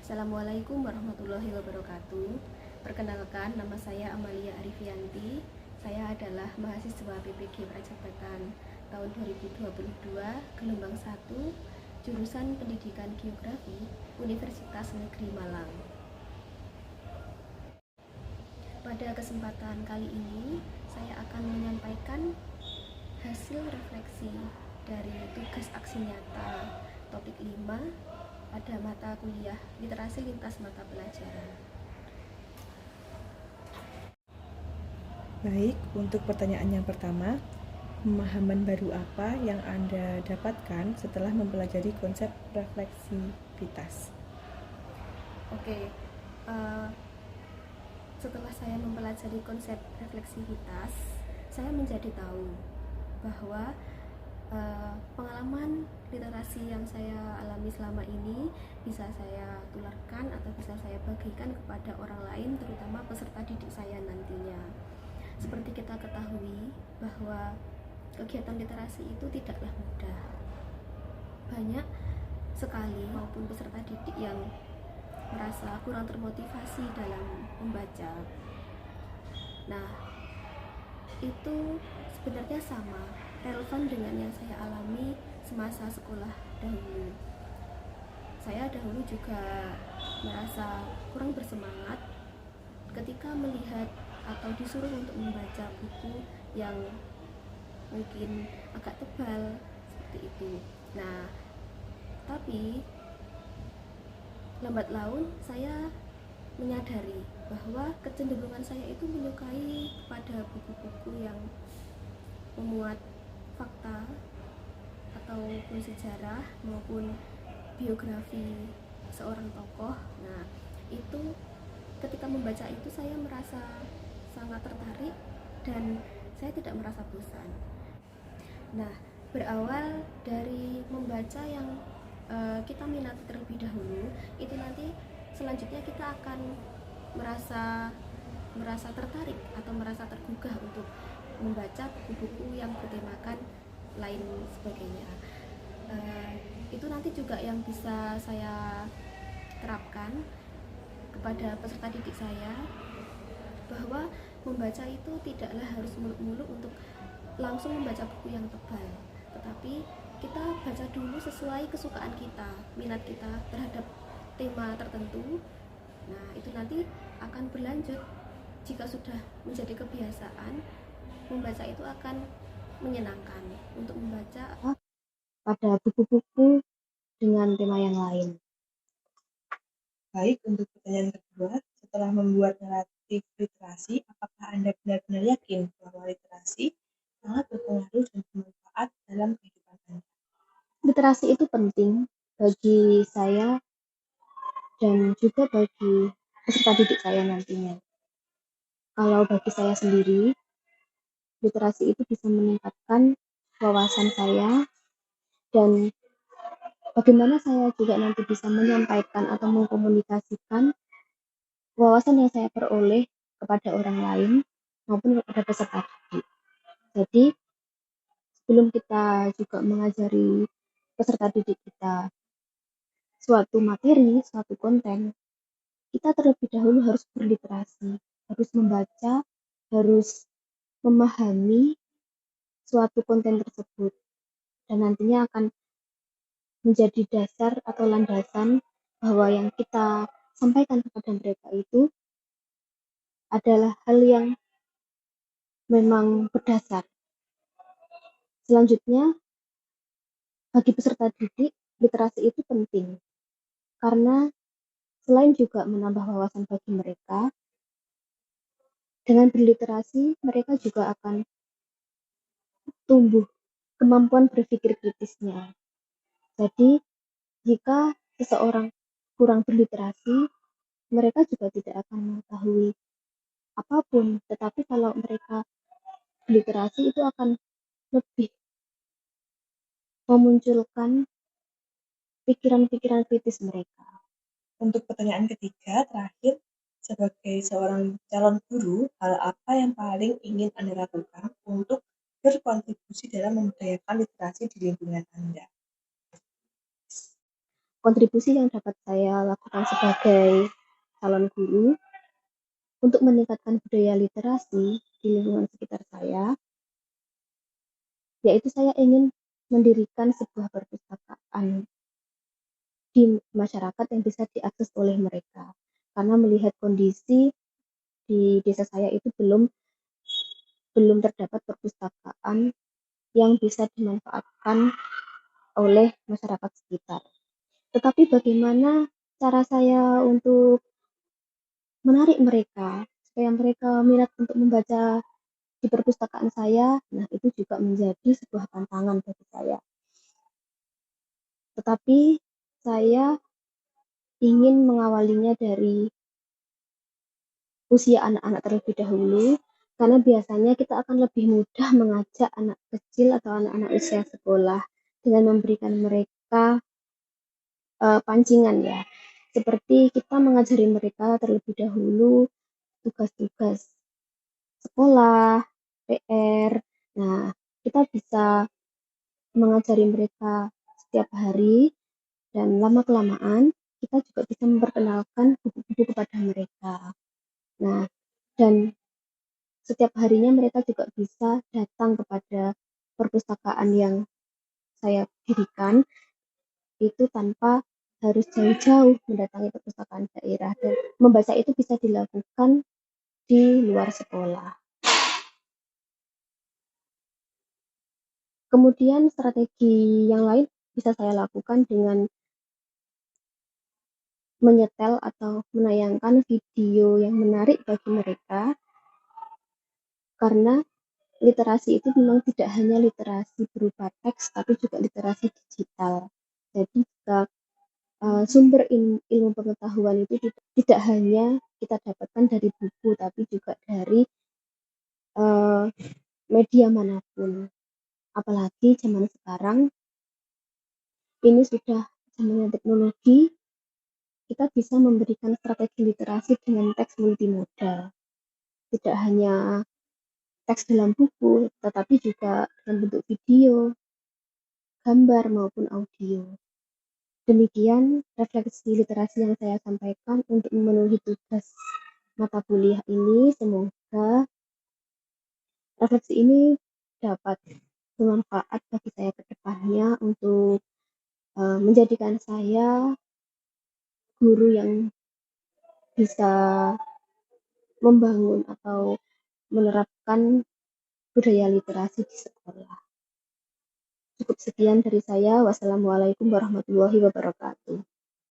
Assalamualaikum warahmatullahi wabarakatuh. Perkenalkan, nama saya Amalia Arifianti. Saya adalah mahasiswa PPG Pracepatan tahun 2022, gelombang 1, jurusan Pendidikan Geografi, Universitas Negeri Malang. Pada kesempatan kali ini, saya akan menyampaikan hasil refleksi dari tugas aksi nyata topik 5 pada mata kuliah Literasi Lintas Mata Pelajaran. Baik, untuk pertanyaan yang pertama, pemahaman baru apa yang Anda dapatkan setelah mempelajari konsep refleksivitas? Oke, uh, setelah saya mempelajari konsep refleksivitas, saya menjadi tahu bahwa pengalaman literasi yang saya alami selama ini bisa saya tularkan atau bisa saya bagikan kepada orang lain, terutama peserta didik saya nantinya. Seperti kita ketahui bahwa kegiatan literasi itu tidaklah mudah. Banyak sekali maupun peserta didik yang merasa kurang termotivasi dalam membaca. Nah, itu sebenarnya sama, relevan dengan yang saya alami semasa sekolah dahulu. Saya dahulu juga merasa kurang bersemangat ketika melihat atau disuruh untuk membaca buku yang mungkin agak tebal seperti itu. Nah, tapi lambat laun saya menyadari bahwa kecenderungan saya itu menyukai pada buku-buku yang memuat fakta ataupun sejarah maupun biografi seorang tokoh. Nah, itu ketika membaca itu saya merasa sangat tertarik dan saya tidak merasa bosan. Nah, berawal dari membaca yang kita minati terlebih dahulu, itu nanti selanjutnya kita akan merasa tertarik atau merasa tergugah untuk membaca buku-buku yang bertemakan lain sebagainya. Itu nanti juga yang bisa saya terapkan kepada peserta didik saya, bahwa membaca itu tidaklah harus muluk-muluk untuk langsung membaca buku yang tebal, tetapi kita baca dulu sesuai kesukaan kita, minat kita terhadap tema tertentu. Nah, itu nanti akan berlanjut. Jika sudah menjadi kebiasaan, membaca itu akan menyenangkan untuk membaca pada buku-buku dengan tema yang lain. Baik, untuk pertanyaan kedua, setelah membuat naratif literasi, apakah Anda benar-benar yakin bahwa literasi sangat berpengaruh dan bermanfaat dalam kehidupan Anda? Literasi itu penting bagi saya dan juga bagi peserta didik saya nantinya. Kalau bagi saya sendiri, literasi itu bisa meningkatkan wawasan saya dan bagaimana saya juga nanti bisa menyampaikan atau mengkomunikasikan wawasan yang saya peroleh kepada orang lain maupun kepada peserta didik. Jadi, sebelum kita juga mengajari peserta didik kita suatu materi, suatu konten, kita terlebih dahulu harus berliterasi, harus membaca, harus memahami suatu konten tersebut, dan nantinya akan menjadi dasar atau landasan bahwa yang kita sampaikan kepada mereka itu adalah hal yang memang berdasar. Selanjutnya, bagi peserta didik, literasi itu penting karena selain juga menambah wawasan bagi mereka, dengan berliterasi mereka juga akan tumbuh kemampuan berpikir kritisnya. Jadi, jika seseorang kurang berliterasi, mereka juga tidak akan mengetahui apapun. Tetapi kalau mereka berliterasi, itu akan lebih memunculkan pikiran-pikiran kritis mereka. Untuk pertanyaan ketiga, terakhir, sebagai seorang calon guru, hal apa yang paling ingin Anda lakukan untuk berkontribusi dalam membudayakan literasi di lingkungan Anda? kontribusi yang dapat saya lakukan sebagai calon guru untuk meningkatkan budaya literasi di lingkungan sekitar saya, yaitu saya ingin mendirikan sebuah perpustakaan di masyarakat yang bisa diakses oleh mereka. Karena melihat kondisi di desa saya itu belum terdapat perpustakaan yang bisa dimanfaatkan oleh masyarakat sekitar. Tetapi bagaimana cara saya untuk menarik mereka supaya mereka minat untuk membaca di perpustakaan saya? Nah, itu juga menjadi sebuah tantangan bagi saya. Tetapi saya ingin mengawalinya dari usia anak-anak terlebih dahulu, karena biasanya kita akan lebih mudah mengajak anak kecil atau anak-anak usia sekolah dengan memberikan mereka pancingan ya. Seperti kita mengajari mereka terlebih dahulu tugas-tugas sekolah, PR. Nah, kita bisa mengajari mereka setiap hari dan lama-kelamaan kita juga bisa memperkenalkan buku-buku kepada mereka. Nah, dan setiap harinya mereka juga bisa datang kepada perpustakaan yang saya dirikan itu tanpa harus jauh-jauh mendatangi perpustakaan daerah, dan membaca itu bisa dilakukan di luar sekolah. Kemudian strategi yang lain bisa saya lakukan dengan menyetel atau menayangkan video yang menarik bagi mereka, karena literasi itu memang tidak hanya literasi berupa teks, tapi juga literasi digital. Jadi jika sumber ilmu pengetahuan itu tidak hanya kita dapatkan dari buku, tapi juga dari media manapun. Apalagi zaman sekarang ini sudah zamannya teknologi, kita bisa memberikan strategi literasi dengan teks multimodal. Tidak hanya teks dalam buku, tetapi juga dalam bentuk video, gambar maupun audio. Demikian refleksi literasi yang saya sampaikan untuk memenuhi tugas mata kuliah ini. Semoga refleksi ini dapat bermanfaat bagi saya ke depannya untuk menjadikan saya guru yang bisa membangun atau menerapkan budaya literasi di sekolah. Cukup sekian dari saya. Wassalamualaikum warahmatullahi wabarakatuh.